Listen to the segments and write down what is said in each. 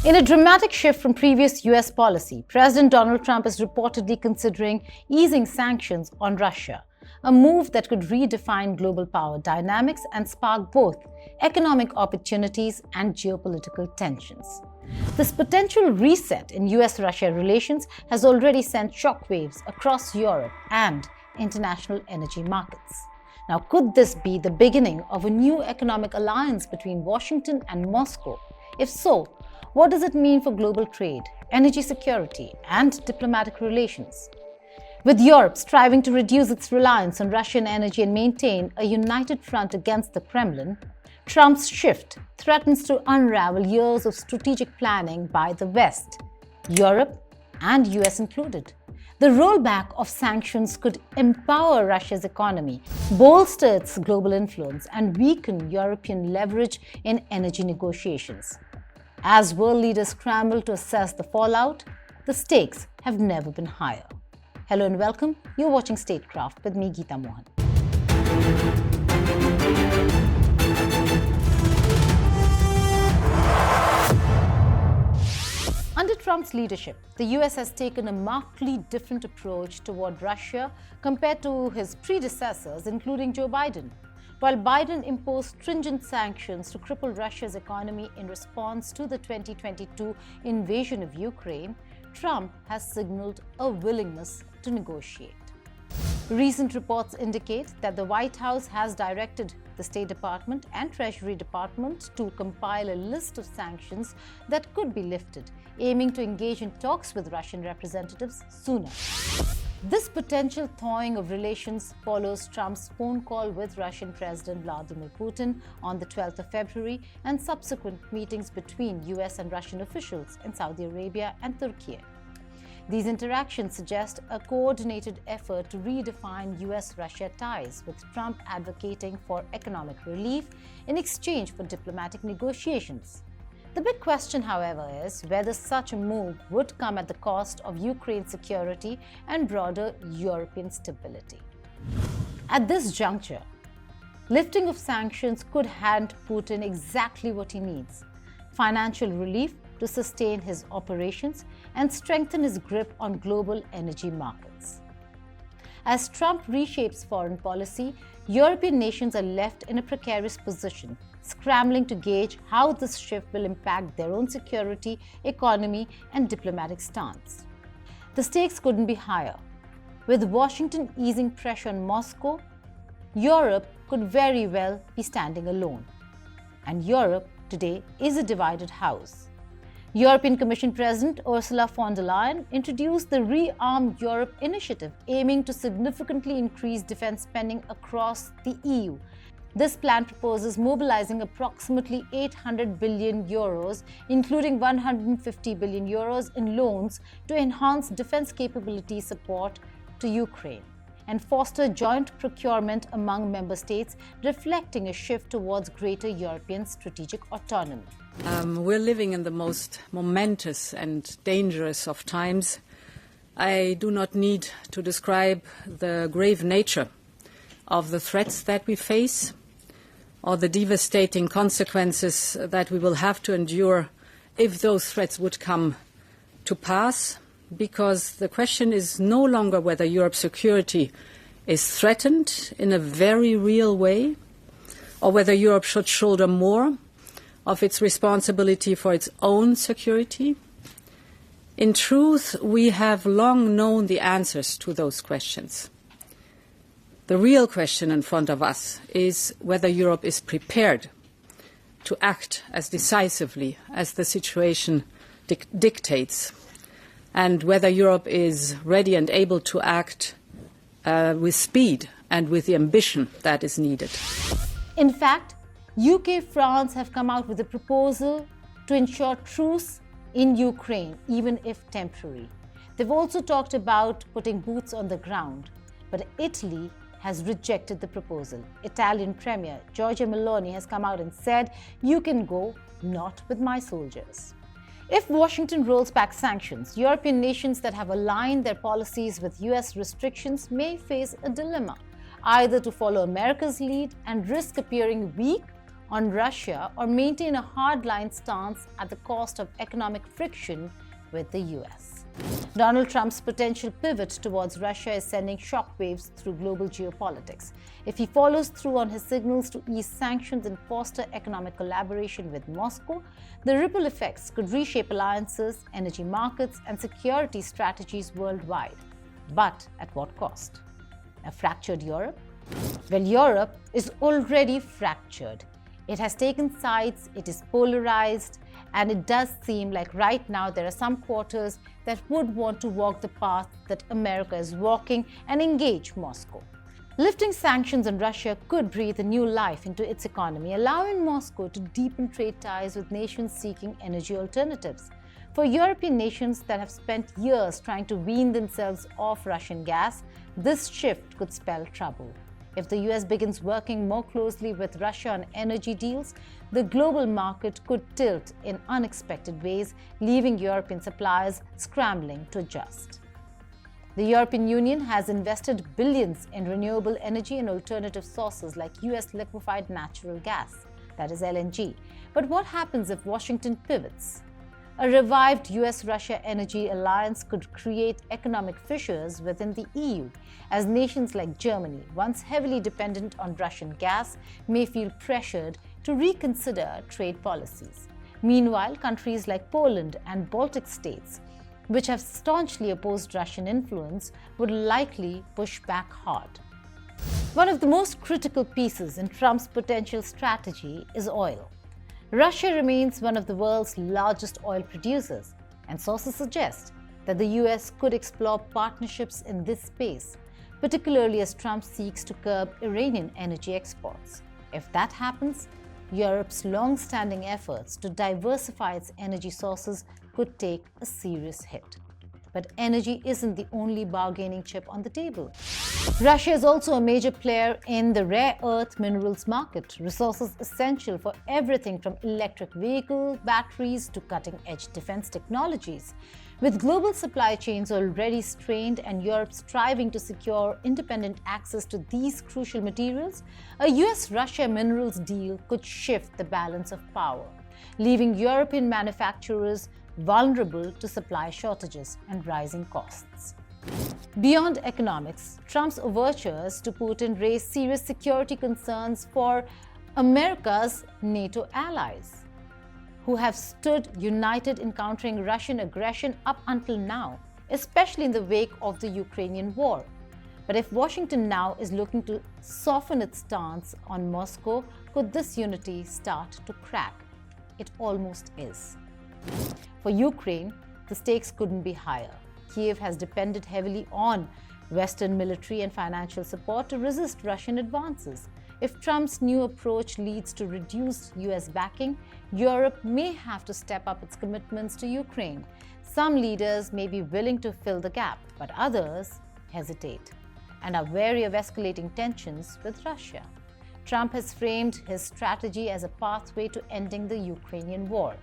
In a dramatic shift from previous US policy, President Donald Trump is reportedly considering easing sanctions on Russia, a move that could redefine global power dynamics and spark both economic opportunities and geopolitical tensions. This potential reset in US-Russia relations has already sent shockwaves across Europe and international energy markets. Now, could this be the beginning of a new economic alliance between Washington and Moscow? If so, what does it mean for global trade, energy security, and diplomatic relations? With Europe striving to reduce its reliance on Russian energy and maintain a united front against the Kremlin, Trump's shift threatens to unravel years of strategic planning by the West, Europe and US included. The rollback of sanctions could empower Russia's economy, bolster its global influence, and weaken European leverage in energy negotiations. As world leaders scramble to assess the fallout, the stakes have never been higher. Hello and welcome. You're watching Statecraft with me, Geeta Mohan. Under Trump's leadership, the US has taken a markedly different approach toward Russia compared to his predecessors, including Joe Biden. While Biden imposed stringent sanctions to cripple Russia's economy in response to the 2022 invasion of Ukraine, Trump has signaled a willingness to negotiate. Recent reports indicate that the White House has directed the State Department and Treasury Department to compile a list of sanctions that could be lifted, aiming to engage in talks with Russian representatives sooner. This potential thawing of relations follows Trump's phone call with Russian President Vladimir Putin on the 12th of February and subsequent meetings between US and Russian officials in Saudi Arabia and Turkey. These interactions suggest a coordinated effort to redefine US-Russia ties, with Trump advocating for economic relief in exchange for diplomatic negotiations. The big question, however, is whether such a move would come at the cost of Ukraine's security and broader European stability. At this juncture, lifting of sanctions could hand Putin exactly what he needs: financial relief to sustain his operations and strengthen his grip on global energy markets. As Trump reshapes foreign policy, European nations are left in a precarious position, scrambling to gauge how this shift will impact their own security, economy, and diplomatic stance. The stakes couldn't be higher. With Washington easing pressure on Moscow, Europe could very well be standing alone. And Europe today is a divided house. European Commission President Ursula von der Leyen introduced the Rearm Europe initiative, aiming to significantly increase defense spending across the EU. This plan proposes mobilizing approximately 800 billion euros, including 150 billion euros in loans, to enhance defense capability support to Ukraine and foster joint procurement among member states, reflecting a shift towards greater European strategic autonomy. We're living in the most momentous and dangerous of times. I do not need to describe the grave nature of the threats that we face or the devastating consequences that we will have to endure if those threats would come to pass, because the question is no longer whether Europe's security is threatened in a very real way or whether Europe should shoulder more of its responsibility for its own security. In truth, we have long known the answers to those questions. The real question in front of us is whether Europe is prepared to act as decisively as the situation dictates, and whether Europe is ready and able to act with speed and with the ambition that is needed. In fact, UK, France have come out with a proposal to ensure truce in Ukraine, even if temporary. They've also talked about putting boots on the ground, but Italy has rejected the proposal. Italian Premier Giorgia Meloni has come out and said, "You can go, not with my soldiers." If Washington rolls back sanctions, European nations that have aligned their policies with US restrictions may face a dilemma: either to follow America's lead and risk appearing weak, on Russia or maintain a hardline stance at the cost of economic friction with the US. Donald Trump's potential pivot towards Russia is sending shockwaves through global geopolitics. If he follows through on his signals to ease sanctions and foster economic collaboration with Moscow, the ripple effects could reshape alliances, energy markets, and security strategies worldwide. But at what cost? A fractured Europe? Well, Europe is already fractured. It has taken sides, it is polarized, and it does seem like right now there are some quarters that would want to walk the path that America is walking and engage Moscow. Lifting sanctions on Russia could breathe a new life into its economy, allowing Moscow to deepen trade ties with nations seeking energy alternatives. For European nations that have spent years trying to wean themselves off Russian gas, this shift could spell trouble. If the US begins working more closely with Russia on energy deals, the global market could tilt in unexpected ways, leaving European suppliers scrambling to adjust. The European Union has invested billions in renewable energy and alternative sources like US liquefied natural gas, that is LNG. But what happens if Washington pivots? A revived US-Russia energy alliance could create economic fissures within the EU, as nations like Germany, once heavily dependent on Russian gas, may feel pressured to reconsider trade policies. Meanwhile, countries like Poland and Baltic states, which have staunchly opposed Russian influence, would likely push back hard. One of the most critical pieces in Trump's potential strategy is oil. Russia remains one of the world's largest oil producers, and sources suggest that the US could explore partnerships in this space, particularly as Trump seeks to curb Iranian energy exports. If that happens, Europe's long-standing efforts to diversify its energy sources could take a serious hit. But energy isn't the only bargaining chip on the table. Russia is also a major player in the rare earth minerals market, resources essential for everything from electric vehicle batteries to cutting-edge defense technologies. With global supply chains already strained and Europe striving to secure independent access to these crucial materials, a US-Russia minerals deal could shift the balance of power, leaving European manufacturers vulnerable to supply shortages and rising costs. Beyond economics, Trump's overtures to Putin raise serious security concerns for America's NATO allies, who have stood united in countering Russian aggression up until now, especially in the wake of the Ukrainian war. But if Washington now is looking to soften its stance on Moscow, could this unity start to crack? It almost is. For Ukraine, the stakes couldn't be higher. Kiev has depended heavily on Western military and financial support to resist Russian advances. If Trump's new approach leads to reduced US backing, Europe may have to step up its commitments to Ukraine. Some leaders may be willing to fill the gap, but others hesitate and are wary of escalating tensions with Russia. Trump has framed his strategy as a pathway to ending the Ukrainian war.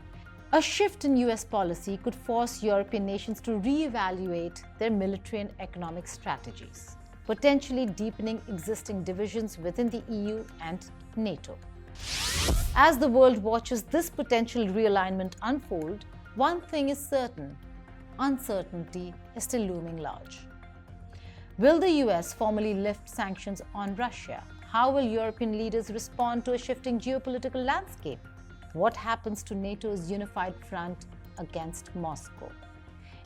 A shift in US policy could force European nations to reevaluate their military and economic strategies, potentially deepening existing divisions within the EU and NATO. As the world watches this potential realignment unfold, one thing is certain: uncertainty is still looming large. Will the US formally lift sanctions on Russia? How will European leaders respond to a shifting geopolitical landscape? What happens to NATO's unified front against Moscow?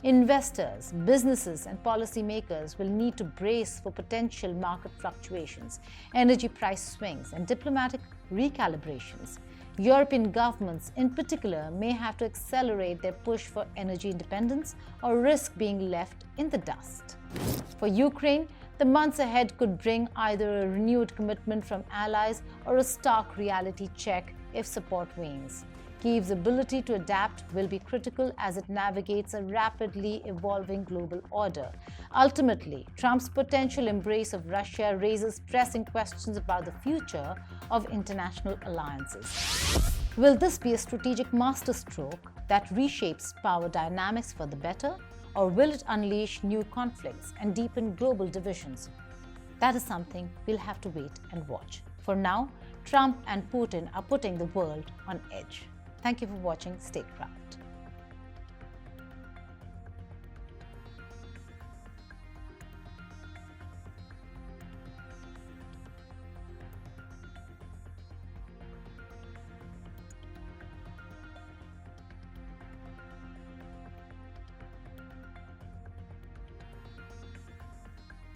Investors, businesses, and policymakers will need to brace for potential market fluctuations, energy price swings, and diplomatic recalibrations. European governments, in particular, may have to accelerate their push for energy independence or risk being left in the dust. For Ukraine, the months ahead could bring either a renewed commitment from allies or a stark reality check if support wanes. Kyiv's ability to adapt will be critical as it navigates a rapidly evolving global order. Ultimately, Trump's potential embrace of Russia raises pressing questions about the future of international alliances. Will this be a strategic masterstroke that reshapes power dynamics for the better, or will it unleash new conflicts and deepen global divisions? That is something we'll have to wait and watch. For now, Trump and Putin are putting the world on edge. Thank you for watching. Stay proud.